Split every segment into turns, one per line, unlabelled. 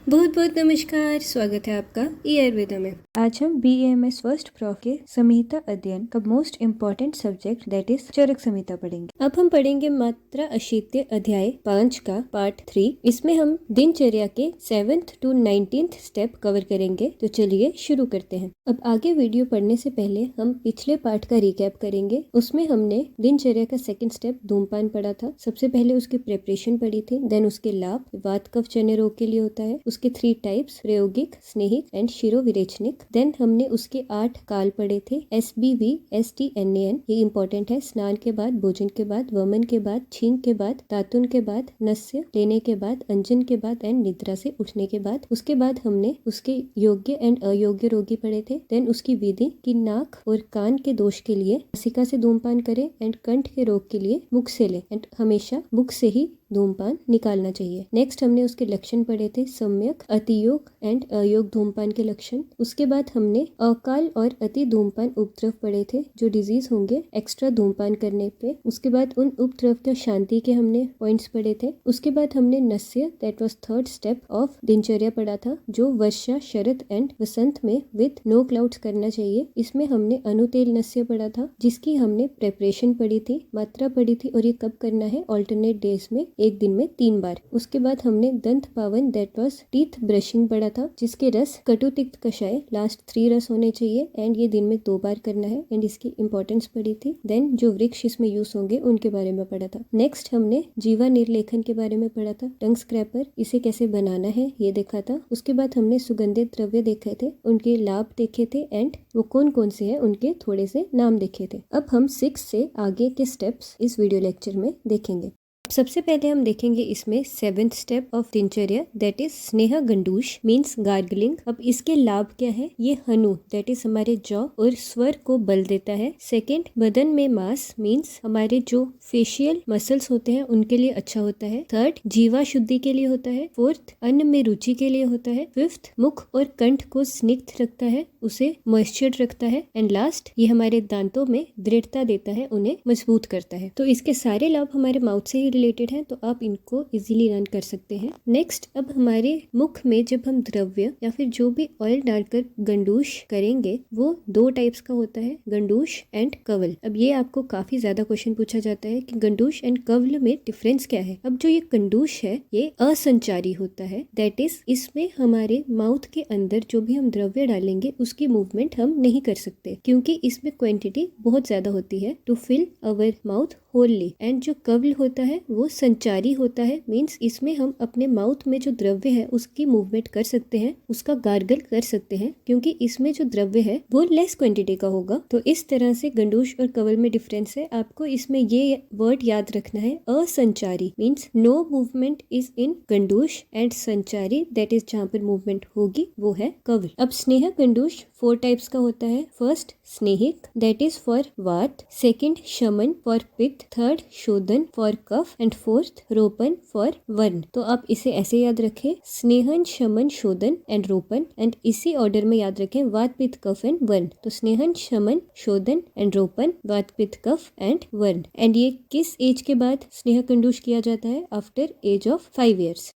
बहुत बहुत नमस्कार। स्वागत है आपका ई आयुर्वेदा में। आज हम BAMS फर्स्ट प्रॉफ के संहिता अध्ययन का most important subject that is Charaka Samhita पढ़ेंगे। अब हम पढ़ेंगे मात्रा अशीत्य अध्याय 5 का पार्ट 3। इसमें हम दिनचर्या के 7th to 19th step cover करेंगे। तो चलिए शुरू करते हैं। अब आगे वीडियो पढ़ने से पहले हम पिछले पार्ट का रिकैप करेंगे। उसमें हमने दिनचर्या का सेकंड स्टेप धूमपान पढ़ा था। सबसे पहले उसकी प्रिपरेशन पढ़ी थी, देन उसके लाभ वात कफ जन्य रोग के लिए होता है, उसके 3 टाइप्स प्रायोगिक, स्नेहिक एंड शिरोविरेचनिक। देन हमने उसके 8 काल पढ़े थे, SBV, STNAN। ये इंपॉर्टेंट है। स्नान के बाद, भोजन के बाद, वमन के बाद, छींक के बाद, दातुन के बाद, नस्य लेने के बाद, अंजन के बाद एंड निद्रा से उठने के बाद। उसके बाद हमने उसके योग्य एंड अयोग्य रोगी पढ़े थे। देन उसकी विधि कि नाक और कान के दोष के लिए नासिका से धूमपान करें एंड कंठ के रोग के लिए मुख से ले एंड हमेशा मुख से ही धूमपान निकालना चाहिए। नेक्स्ट हमने उसके लक्षण पढ़े थे, सम्यक, अतियोग एंड अयोग धूमपान के लक्षण। उसके बाद हमने अकाल और अति धूमपान उपद्रव पढ़े थे, जो डिजीज होंगे एक्स्ट्रा धूमपान करने पे। उसके बाद उन उपद्रव के शांति के हमने पॉइंट्स पढ़े थे। उसके बाद हमने नस्य that was third step of दिनचर्या पढ़ा था, जो वर्षा, शरद एंड वसंत में विद नो क्लाउड्स करना चाहिए। इसमें हमने अनुतेल नस्य पढ़ा था, जिसकी हमने प्रेपरेशन पढ़ी थी, मात्रा पढ़ी थी और ये कब करना है, ऑल्टरनेट डेज में, एक दिन में 3 बार। उसके बाद हमने दंत पावन दैट वाज टीथ ब्रशिंग पढ़ा था, जिसके रस कटु तिक्त कषाय लास्ट 3 रस होने चाहिए एंड ये दिन में 2 बार करना है एंड इसकी इंपॉर्टेंस पढ़ी थी। देन जो वृक्ष इसमें यूज होंगे उनके बारे में पढ़ा था। नेक्स्ट हमने जीवा निर्लेखन के बारे में पढ़ा था, टंग स्क्रैपर, इसे कैसे बनाना है ये देखा था। उसके बाद हमने सुगंधित द्रव्य देखे थे, उनके लाभ देखे थे एंड वो कौन कौन से हैं उनके थोड़े से नाम देखे थे। अब हम 6 से आगे के स्टेप्स इस वीडियो लेक्चर में देखेंगे। सबसे पहले हम देखेंगे इसमें 7th स्टेप ऑफ दिनचर्या दैट इज स्नेह गंडूश मीन्स गार्गलिंग। अब इसके लाभ क्या है, ये हनु दैट इज हमारे जॉ और स्वर को बल देता है। सेकंड, बदन में मांस मीन्स हमारे जो फेशियल मसल्स होते हैं उनके लिए अच्छा होता है। थर्ड, जीवा शुद्धि के लिए होता है। फोर्थ, अन्न में रुचि के लिए होता है। फिफ्थ, मुख और कंठ को स्निग्ध रखता है, उसे मॉइस्चर रखता है। एंड लास्ट, ये हमारे दांतों में दृढ़ता देता है, उन्हें मजबूत करता है। तो इसके सारे लाभ हमारे माउथ से ही रिलेटेड है, तो आप इनको इजीली लर्न कर सकते हैं। नेक्स्ट, अब हमारे मुख में जब हम द्रव्य या फिर जो भी ऑयल डालकर गंडूश करेंगे वो 2 टाइप्स का होता है, गंडूश एंड कवल। अब ये आपको काफी ज्यादा क्वेश्चन पूछा जाता है कि गंडूश एंड कवल में डिफरेंस क्या है। अब जो ये गंडूश है ये असंचारी होता है, दैट इज इसमें हमारे माउथ के अंदर जो भी हम द्रव्य डालेंगे उसकी मूवमेंट हम नहीं कर सकते, क्योंकि इसमें क्वांटिटी बहुत ज्यादा होती है to fill our mouth wholly. And जो कवल होता है वो संचारी होता है, मीन्स इसमें हम अपने माउथ में जो द्रव्य है उसकी मूवमेंट कर सकते हैं, उसका गार्गल कर सकते हैं, क्योंकि इसमें जो द्रव्य है वो लेस क्वांटिटी का होगा। तो इस तरह से गंडूश और कवल में डिफरेंस है। आपको इसमें ये वर्ड याद रखना है, असंचारी means no movement is in गंडूश एंड संचारी दैट इज जहाँ पर मूवमेंट होगी वो है कवल। अब स्नेह गंडूश 4 टाइप्स का होता है। फर्स्ट, स्नेहिक दैट इज फॉर वात। सेकंड, शमन फॉर पित्त। थर्ड, शोधन फॉर कफ एंड फोर्थ, रोपन फॉर वर्ण। तो आप इसे ऐसे याद रखें, स्नेहन, शमन, शोधन एंड रोपन, एंड इसी ऑर्डर में याद रखें वात, पित्त, कफ एंड वर्ण। तो स्नेहन, शमन, शोधन एंड रोपन, वात, पित्त, कफ एंड वर्ण। एंड ये किस एज के बाद स्नेह कंडूश किया जाता है, आफ्टर एज ऑफ 5 years।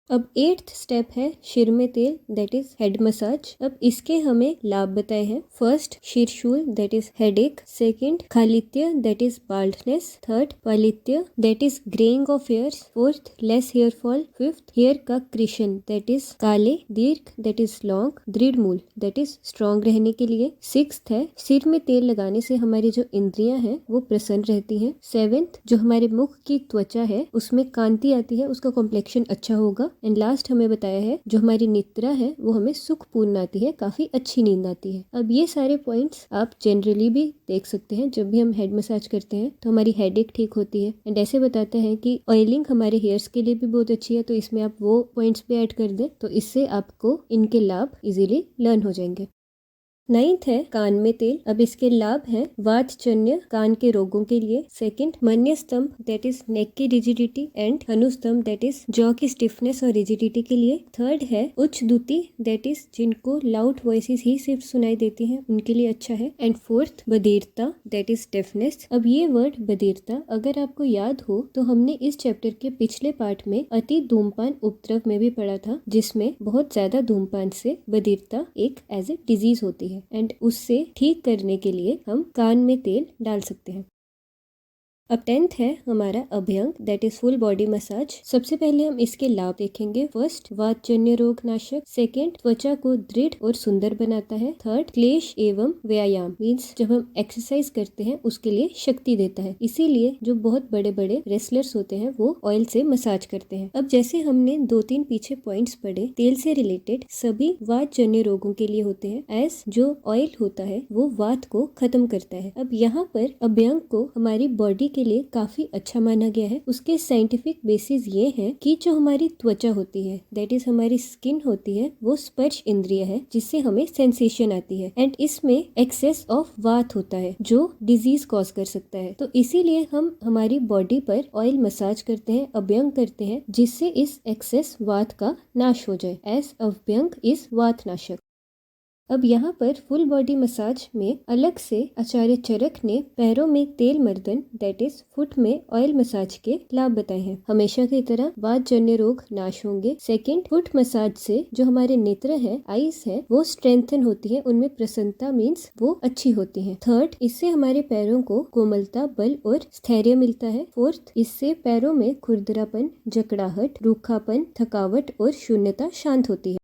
अब 8th स्टेप है शिर में तेल दैट इज हेड मसाज। अब इसके हमें लाभ बताए हैं। फर्स्ट, शीरशूल दैट इज हेडेक। सेकंड, खालित्य दैट इज बाल्डनेस। थर्ड, पालित्य that is greying of hairs. Fourth, less hair fall. Fifth, hair का क्रिशन दैट इज काले। दीर्घ दैट इज लॉन्ग। दृढ़ मूल दैट इज स्ट्रॉन्ग रहने के लिए। सिक्स्थ है, सिर में तेल लगाने से हमारी जो इंद्रियां हैं वो प्रसन्न रहती हैं। सेवेंथ, जो हमारे मुख की त्वचा है उसमें कांति आती है, उसका कॉम्प्लेक्शन अच्छा होगा। एंड लास्ट हमें बताया है जो हमारी निद्रा है वो हमें सुखपूर्ण आती है, काफी अच्छी नींद आती है। अब ये सारे पॉइंट्स आप जनरली भी देख सकते हैं, जब भी हम हेड मसाज करते हैं तो हमारी हेडेक ठीक होती है। एंड ऐसे बताते हैं कि ऑयलिंग हमारे हेयर्स के लिए भी बहुत अच्छी है, तो इसमें आप वो पॉइंट्स भी ऐड कर दें, तो इससे आपको इनके लाभ इजीली लर्न हो जाएंगे। 9th है कान में तेल। अब इसके लाभ हैं वातजन्य कान के रोगों के लिए। सेकंड, मन्य स्तंभ दैट इज नेक की रिजिडिटी एंड अनुस्तंभ दैट इज जॉ की स्टिफनेस और रिजिडिटी के लिए। थर्ड है उच्च द्रुति दैट इज जिनको लाउड वॉइसेस ही सिर्फ सुनाई देती हैं उनके लिए अच्छा है। एंड फोर्थ, बधिरता दैट इज डेफनेस। अब ये वर्ड बधिरता अगर आपको याद हो तो हमने इस चैप्टर के पिछले पार्ट में अति धूमपान उपद्रव में भी पढ़ा था, जिसमें बहुत ज्यादा धूमपान से बधिरता एक एज ए डिजीज होती है एंड उससे ठीक करने के लिए हम कान में तेल डाल सकते हैं। अब 10th है हमारा अभ्यंग that is full body massage. सबसे पहले हम इसके लाभ देखेंगे। फर्स्ट, वातजन्य रोग नाशक। सेकेंड, त्वचा को दृढ़ और सुंदर बनाता है। थर्ड, क्लेश एवं व्यायाम मीन्स जब हम एक्सरसाइज करते हैं उसके लिए शक्ति देता है, इसीलिए जो बहुत बड़े बड़े रेसलर्स होते हैं वो ऑयल से मसाज करते हैं। अब जैसे हमने 2-3 पीछे पॉइंट्स पढ़े तेल से रिलेटेड, सभी वातजन्य रोगों के लिए होते हैं एज जो ऑयल होता है वो वात को खत्म करता है। अब यहाँ पर अभ्यंग को हमारी बॉडी के लिए काफी अच्छा माना गया है। उसके साइंटिफिक बेसिस ये है कि जो हमारी त्वचा होती है दैट इज हमारी स्किन होती है वो स्पर्श इंद्रिय है जिससे हमें सेंसेशन आती है एंड इसमें एक्सेस ऑफ वात होता है जो डिजीज कॉज कर सकता है। तो इसीलिए हम हमारी बॉडी पर ऑयल मसाज करते हैं, अभ्यंग करते हैं जिससे इस एक्सेस वात का नाश हो जाए एज अभ्यंग इज वात नाशक। अब यहाँ पर फुल बॉडी मसाज में अलग से आचार्य चरक ने पैरों में तेल मर्दन दैट इज फुट में ऑयल मसाज के लाभ बताए हैं। हमेशा की तरह वातजन्य रोग नाश होंगे। सेकंड, फुट मसाज से जो हमारे नेत्र है आईज है वो स्ट्रेंथन होती है, उनमें प्रसन्नता मीन्स वो अच्छी होती है। थर्ड, इससे हमारे पैरों को कोमलता, बल और स्थैर्य मिलता है। फोर्थ, इससे पैरों में खुरदरापन, जकड़ाहट, रूखापन, थकावट और शून्यता शांत होती है।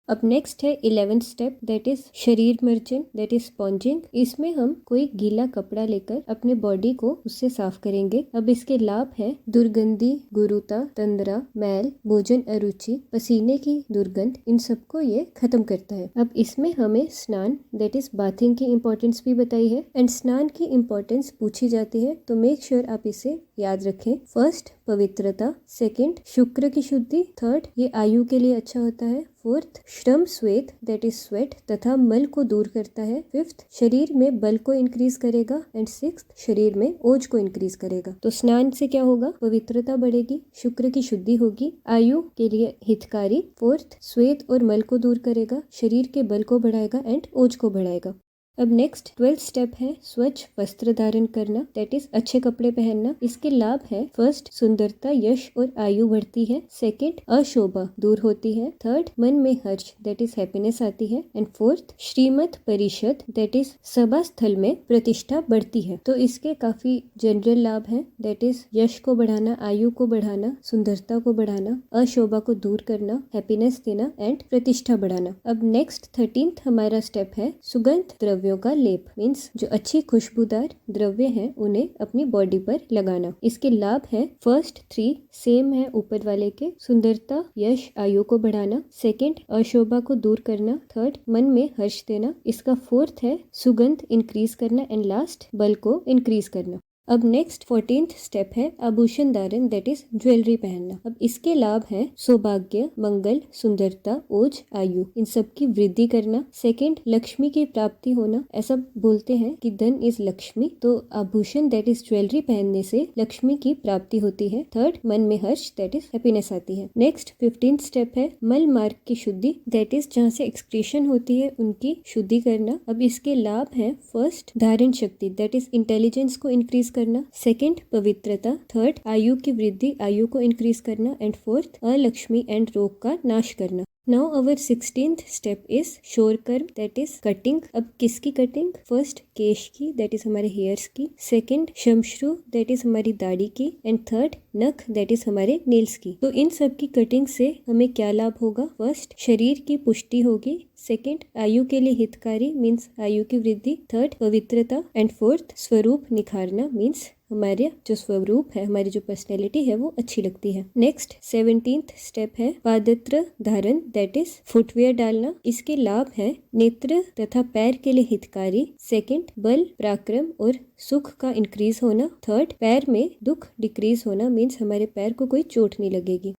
अब नेक्स्ट है 11th स्टेप दैट इज शरीर मर्जन दैट इज स्पॉन्जिंग। इसमें हम कोई गीला कपड़ा लेकर अपने बॉडी को उससे साफ करेंगे। अब इसके लाभ है दुर्गंधी, गुरुता, तंद्रा, मैल, भोजन अरुचि, पसीने की दुर्गंध, इन सबको ये खत्म करता है। अब इसमें हमें स्नान दैट इज बाथिंग की इम्पोर्टेंस भी बताई है एंड स्नान की इम्पोर्टेंस पूछी जाती है तो मेक श्योर आप इसे याद रखें। फर्स्ट, पवित्रता। सेकंड, शुक्र की शुद्धि। थर्ड, ये आयु के लिए अच्छा होता है। फोर्थ, श्रम स्वेत दैट इज स्वेट तथा मल को दूर करता है। फिफ्थ, शरीर में बल को इंक्रीज करेगा एंड सिक्स्थ, शरीर में ओज को इंक्रीज करेगा। तो स्नान से क्या होगा, पवित्रता बढ़ेगी, शुक्र की शुद्धि होगी, आयु के लिए हितकारी। फोर्थ, श्वेत और मल को दूर करेगा, शरीर के बल को बढ़ाएगा एंड ओज को बढ़ाएगा। अब नेक्स्ट 12th स्टेप है स्वच्छ वस्त्र धारण करना दैट इज अच्छे कपड़े पहनना। इसके लाभ है फर्स्ट, सुंदरता, यश और आयु बढ़ती है। सेकंड, अशोभा दूर होती है। थर्ड, मन में हर्ष दैट इज हैप्पीनेस आती है एंड फोर्थ, श्रीमत परिषद दैट इज सभा स्थल में प्रतिष्ठा बढ़ती है। तो इसके काफी जनरल लाभ हैं दैट इज यश को बढ़ाना, आयु को बढ़ाना, सुंदरता को बढ़ाना, अशोभा को दूर करना, हैप्पीनेस देना एंड प्रतिष्ठा बढ़ाना। अब नेक्स्ट 13th हमारा स्टेप है सुगंध द्रव्यों का लेप मीन्स जो अच्छी खुशबूदार द्रव्य हैं उन्हें अपनी बॉडी पर लगाना। इसके लाभ है फर्स्ट 3 सेम है ऊपर वाले के, सुंदरता, यश, आयु को बढ़ाना। सेकंड, अशोभा को दूर करना। थर्ड, मन में हर्ष देना। इसका फोर्थ है सुगंध इंक्रीज करना एंड लास्ट, बल को इंक्रीज करना। अब नेक्स्ट 14th स्टेप है आभूषण धारण दैट इज ज्वेलरी पहनना। अब इसके लाभ है सौभाग्य, मंगल, सुंदरता, ओज, आयु इन सब की वृद्धि करना। सेकंड, लक्ष्मी की प्राप्ति होना। ऐसा बोलते हैं कि धन इज लक्ष्मी, तो आभूषण दैट इज ज्वेलरी पहनने से लक्ष्मी की प्राप्ति होती है। थर्ड, मन में हर्ष दैट इज हैप्पीनेस आती है। नेक्स्ट 15th स्टेप है मल मार्ग की शुद्धि दैट इज जहाँ से एक्सक्रीशन होती है उनकी शुद्धि करना। अब इसके लाभ है फर्स्ट, धारण शक्ति दैट इज इंटेलिजेंस को इंक्रीज करना। सेकंड, पवित्रता। थर्ड, आयु की वृद्धि, आयु को इंक्रीज करना एंड फोर्थ, अलक्ष्मी एंड रोग का नाश करना। Now our 16th step is शोर कर्म दैट इज कटिंग। अब किसकी कटिंग, फर्स्ट केश की दैट इज हमारे हेयर्स की। सेकंड, शमश्रु दैट इज हमारी दाढ़ी की एंड थर्ड, नख दैट इज हमारे नेल्स की। तो इन सब की कटिंग से हमें क्या लाभ होगा, फर्स्ट, शरीर की पुष्टि होगी। सेकंड, आयु के लिए हितकारी मीन्स आयु की वृद्धि। थर्ड, पवित्रता एंड फोर्थ, स्वरूप निखारना मीन्स हमारे जो स्वरूप है, हमारी जो पर्सनैलिटी है वो अच्छी लगती है। नेक्स्ट 17th स्टेप है पादत्र धारण दैट इज फुटवेयर डालना। इसके लाभ है नेत्र तथा पैर के लिए हितकारी। सेकंड, बल, पराक्रम और सुख का इंक्रीज होना। थर्ड, पैर में दुख डिक्रीज होना मीन्स हमारे पैर को कोई चोट नहीं लगेगी।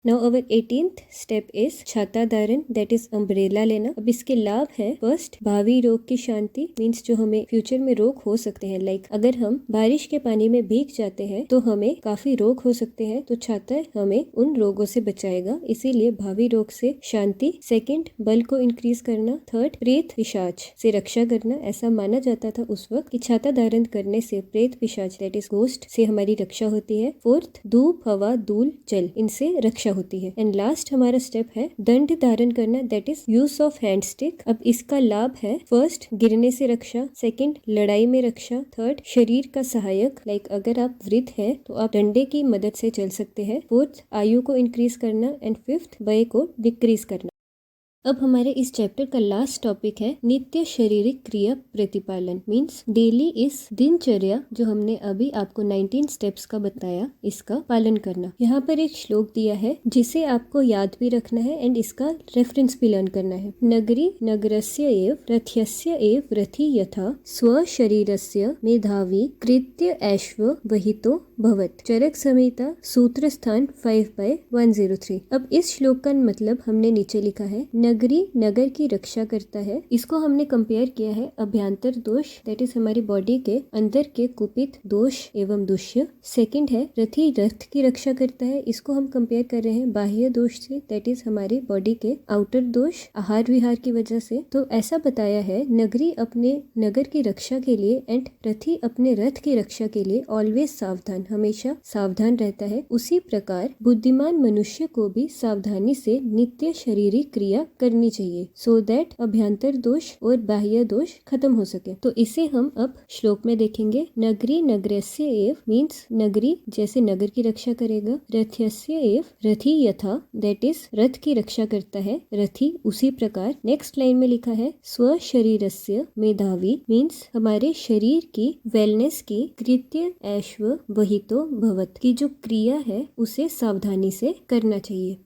Now our 18th step is छाता धारण, दैट इज अम्ब्रेला लेना। अब इसके लाभ है, फर्स्ट भावी रोग की शांति, मीन्स जो हमें फ्यूचर में रोग हो सकते हैं, लाइक अगर हम बारिश के पानी में भीग जाते हैं तो हमें काफी रोग हो सकते हैं, तो छाता हमें उन रोगों से बचाएगा, इसीलिए भावी रोग से शांति। सेकंड, बल को इंक्रीज करना। थर्ड, प्रेत पिशाच से रक्षा करना। ऐसा माना जाता था उस वक्त कि छाता धारण करने से प्रेत पिशाच दैट इज घोस्ट से हमारी रक्षा होती है। फोर्थ, धूप हवा धूल जल इनसे रक्षा होती है। एंड लास्ट हमारा स्टेप है दंड धारण करना, that is use of hand stick. अब इसका लाभ है, फर्स्ट गिरने से रक्षा, सेकंड लड़ाई में रक्षा, थर्ड शरीर का सहायक, लाइक अगर आप वृद्ध हैं तो आप डंडे की मदद से चल सकते हैं, फोर्थ आयु को इंक्रीज करना, एंड फिफ्थ भय को डिक्रीज करना। अब हमारे इस चैप्टर का लास्ट टॉपिक है नित्य शारीरिक क्रिया प्रतिपालन, मीन्स डेली इस दिनचर्या जो हमने अभी आपको 19 स्टेप्स का बताया, इसका पालन करना। यहाँ पर एक श्लोक दिया है जिसे आपको याद भी रखना है एंड इसका रेफरेंस भी लर्न करना है। नगरी नगरस्य एव रथ्यस्य एव रथी यथा स्वशरीरस्य मेधावी कृत्य ऐश्व वहितो भवत। चरक संहिता सूत्र स्थान 5/103। अब इस श्लोक का मतलब हमने नीचे लिखा है, नगरी नगर की रक्षा करता है। इसको हमने कंपेयर किया है अभ्यंतर दोष, दैट इज हमारी बॉडी के अंदर के कुपित दोष एवं दुष्य। सेकंड है रथी रथ की रक्षा करता है, इसको हम कंपेयर कर रहे हैं बाह्य दोष से, दैट इज हमारी बॉडी के आउटर दोष आहार विहार की वजह से। तो ऐसा बताया है, नगरी अपने नगर की रक्षा के लिए एंड रथी अपने रथ की रक्षा के लिए ऑलवेज सावधान, हमेशा सावधान रहता है। उसी प्रकार बुद्धिमान मनुष्य को भी सावधानी से नित्य शारीरिक क्रिया करनी चाहिए, सो दैट अभ्यंतर दोष और बाह्य दोष खत्म हो सके। तो इसे हम अब श्लोक में देखेंगे। नगरी नगरस्य एव मीन्स नगरी जैसे नगर की रक्षा करेगा, रथ्यस्य एव रथी यथा दैट इज रथ की रक्षा करता है, रथी उसी प्रकार। नेक्स्ट लाइन में लिखा है स्व शरीरस्य मेधावी मीन्स हमारे शरीर की वेलनेस की कृत्य ऐश्व वहितो भवत की जो क्रिया है उसे सावधानी से करना चाहिए।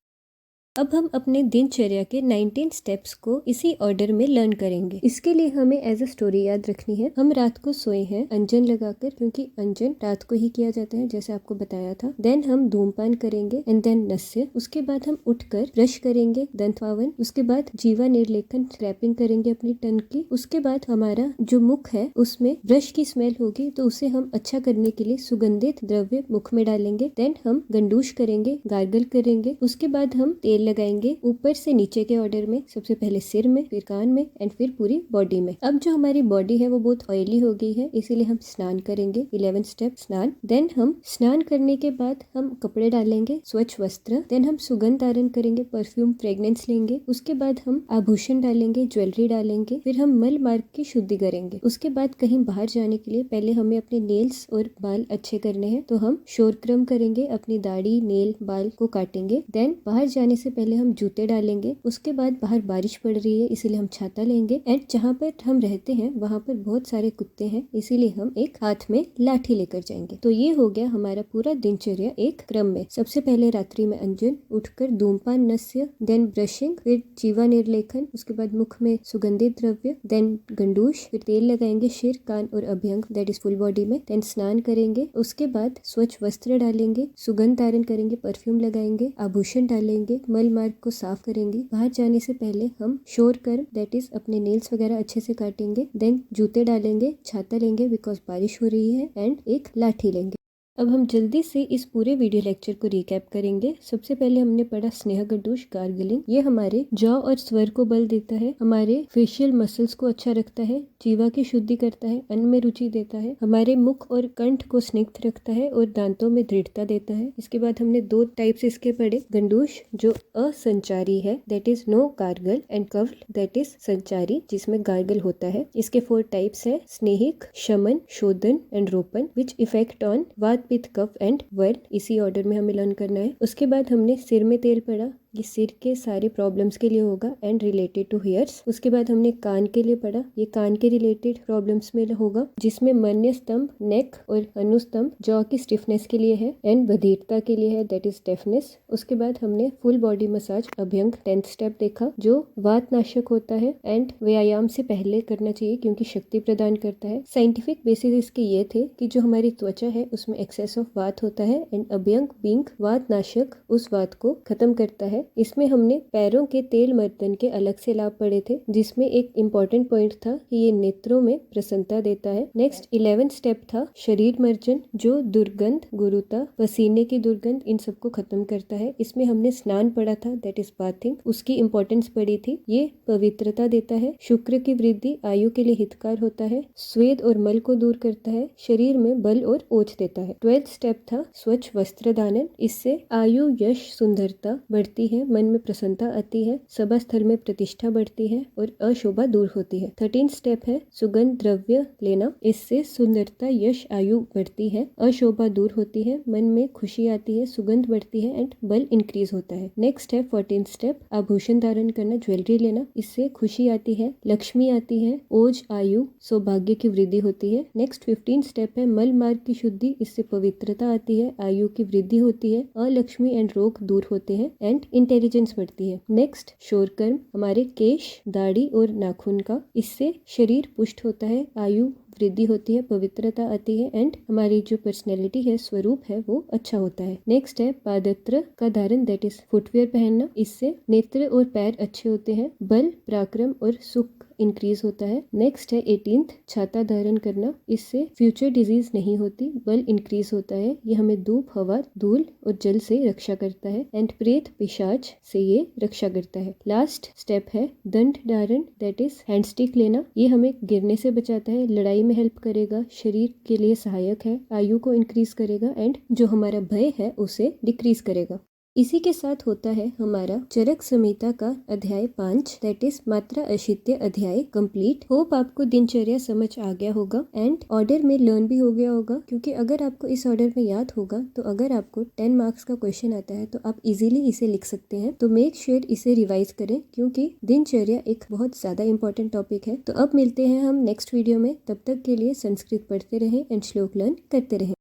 अब हम अपने दिनचर्या के 19 स्टेप्स को इसी ऑर्डर में लर्न करेंगे। इसके लिए हमें एज अ स्टोरी याद रखनी है। हम रात को सोए हैं अंजन लगाकर, क्योंकि अंजन रात को ही किया जाता है जैसे आपको बताया था। देन हम धूमपान करेंगे एंड देन नस्य। उसके बाद हम उठकर ब्रश करेंगे, दंत पावन। उसके बाद जीवा निर्लेखन स्क्रैपिंग करेंगे अपनी टंग की। उसके बाद हमारा जो मुख है उसमें ब्रश की स्मेल होगी, तो उसे हम अच्छा करने के लिए सुगंधित द्रव्य मुख में डालेंगे। देन हम गंडूश करेंगे, गार्गल करेंगे। उसके बाद हम तेल लगाएंगे ऊपर से नीचे के ऑर्डर में, सबसे पहले सिर में, फिर कान में एंड फिर पूरी बॉडी में। अब जो हमारी बॉडी है वो बहुत ऑयली हो गई है, इसीलिए हम स्नान करेंगे। 11 स्टेप स्नान। देन हम स्नान करने के बाद हम कपड़े डालेंगे, स्वच्छ वस्त्र। देन हम सुगंध धारण करेंगे, परफ्यूम फ्रेग्रेंस लेंगे। उसके बाद हम आभूषण डालेंगे, ज्वेलरी डालेंगे। फिर हम मल मार्ग की शुद्धि करेंगे। उसके बाद कहीं बाहर जाने के लिए पहले हमें अपने नेल्स और बाल अच्छे करने हैं, तो हम शोरक्रम करेंगे, अपनी दाढ़ी नेल बाल को काटेंगे। देन बाहर जाने से पहले हम जूते डालेंगे। उसके बाद बाहर बारिश पड़ रही है इसीलिए हम छाता लेंगे। एंड जहाँ पर हम रहते हैं वहाँ पर बहुत सारे कुत्ते हैं, इसीलिए हम एक हाथ में लाठी लेकर जाएंगे। तो ये हो गया हमारा पूरा दिनचर्या एक क्रम में। सबसे पहले रात्रि में अंजन, उठकर धूमपान नस्य, देन ब्रशिंग, फिर जीवा निर्लेखन, उसके बाद मुख में सुगंधित द्रव्य, देन गंडूश, फिर तेल लगाएंगे सिर कान और अभ्यंग दैट इज फुल बॉडी में। देन स्नान करेंगे। उसके बाद स्वच्छ वस्त्र डालेंगे, सुगंध धारण करेंगे, परफ्यूम लगाएंगे, आभूषण डालेंगे, मल मार्ग को साफ करेंगे। बाहर जाने से पहले हम शोर कर्म दैट इज अपने नेल्स वगैरह अच्छे से काटेंगे। देन जूते डालेंगे, छाता लेंगे बिकॉज बारिश हो रही है एंड एक लाठी लेंगे। अब हम जल्दी से इस पूरे वीडियो लेक्चर को रिकैप करेंगे। सबसे पहले हमने पढ़ा स्नेह गंडूश गार्गलिंग। ये हमारे जॉ और स्वर को बल देता है, हमारे फेशियल मसल्स को अच्छा रखता है, जीवा की शुद्धि करता है, अन्न में रुचि देता है, हमारे मुख और कंठ को स्निग्ध रखता है और दांतों में दृढ़ता देता है। इसके बाद हमने 2 टाइप्स इसके पढ़े। गंडूश जो असंचारी है that is no gargle, and कव्ल दैट इज संचारी जिसमें गार्गल होता है। इसके 4 टाइप्स है, स्नेहिक, शमन, शोधन एंड रोपन विच इफेक्ट ऑन वात पित्त कफ एंड वर्न। इसी ऑर्डर में हमें लर्न करना है। उसके बाद हमने सिर में तेल पढ़ा, ये सिर के सारे प्रॉब्लम्स के लिए होगा एंड रिलेटेड टू हेयर्स। उसके बाद हमने कान के लिए पढ़ा, ये कान के रिलेटेड प्रॉब्लम्स में होगा, जिसमें मन्य स्तंभ नेक और अनुस्तंभ जॉ की स्टिफनेस के लिए है एंड बधिरता के लिए है, दैट इज डेफनेस। उसके बाद हमने full body massage abhyanga 10th step देखा, जो वात नाशक होता है एंड व्यायाम से पहले करना चाहिए क्योंकि शक्ति प्रदान करता है। साइंटिफिक बेसिस इसके ये थे कि जो हमारी त्वचा है उसमें एक्सेस ऑफ वात होता है एंड अभ्यंग बींग वात नाशक उस वात को खत्म करता है। इसमें हमने पैरों के तेल मर्दन के अलग से लाभ पढ़े थे, जिसमें एक इम्पॉर्टेंट पॉइंट था कि ये नेत्रों में प्रसन्नता देता है। नेक्स्ट 11th स्टेप था शरीर मर्जन, जो दुर्गंध, गुरुता, पसीने की दुर्गंध इन सबको खत्म करता है। इसमें हमने स्नान पढ़ा था, दैट इज बाथिंग, उसकी इंपॉर्टेंस पढ़ी थी। ये पवित्रता देता है, शुक्र की वृद्धि, आयु के लिए हितकार होता है, स्वेद और मल को दूर करता है, शरीर में बल और ओज देता है। 12th स्टेप था स्वच्छ वस्त्र दानन, इससे आयु, यश, सुंदरता बढ़ती है, मन में प्रसन्नता आती है, सभा स्थल में प्रतिष्ठा बढ़ती है और अशोभा दूर होती है। 13th स्टेप है सुगंध द्रव्य लेना, इससे सुंदरता, यश, आयु बढ़ती है, अशोभा दूर होती है, मन में खुशी आती है, सुगंध बढ़ती है एंड बल इंक्रीज होता है। नेक्स्ट है 14th स्टेप आभूषण धारण करना, ज्वेलरी लेना, इससे खुशी आती है, लक्ष्मी आती है, ओज, आयु, सौभाग्य की वृद्धि होती है। नेक्स्ट 15th स्टेप है मल मार्ग की शुद्धि, इससे पवित्रता आती है, आयु की वृद्धि होती है, अलक्ष्मी एंड रोग दूर होते हैं एंड इंटेलिजेंस बढ़ती है। नेक्स्ट शोर कर्म, हमारे केश, दाढ़ी और नाखून का, इससे शरीर पुष्ट होता है, आयु वृद्धि होती है, पवित्रता आती है एंड हमारी जो पर्सनैलिटी है, स्वरूप है, वो अच्छा होता है। नेक्स्ट है पादत्र का धारण, दैट इज फुटवेयर पहनना, इससे नेत्र और पैर अच्छे होते हैं, बल, पराक्रम और सुख इंक्रीज होता है। नेक्स्ट है 18th छाता धारण करना, इससे फ्यूचर डिजीज नहीं होती, बल इंक्रीज होता है, ये हमें धूप, हवा, धूल और जल से रक्षा करता है एंड प्रेत, पिशाच से ये रक्षा करता है। लास्ट स्टेप है दंड धारण, दैट इज हैंडस्टिक लेना, ये हमें गिरने से बचाता है, लड़ाई में हेल्प करेगा, शरीर के लिए सहायक है, आयु को इंक्रीज करेगा एंड जो हमारा भय है उसे डिक्रीज करेगा। इसी के साथ होता है हमारा चरक संहिता का अध्याय 5, दैट इज मात्रा अशित्य अध्याय कंप्लीट। होप आपको दिनचर्या समझ आ गया होगा एंड ऑर्डर में लर्न भी हो गया होगा, क्योंकि अगर आपको इस ऑर्डर में याद होगा तो अगर आपको 10 मार्क्स का क्वेश्चन आता है तो आप इजीली इसे लिख सकते हैं। तो मेक श्योर इसे रिवाइज करें, क्योंकि दिनचर्या एक बहुत ज्यादा इंपॉर्टेंट टॉपिक है। तो अब मिलते हैं हम नेक्स्ट वीडियो में, तब तक के लिए संस्कृत पढ़ते रहें एंड श्लोक लर्न करते रहें।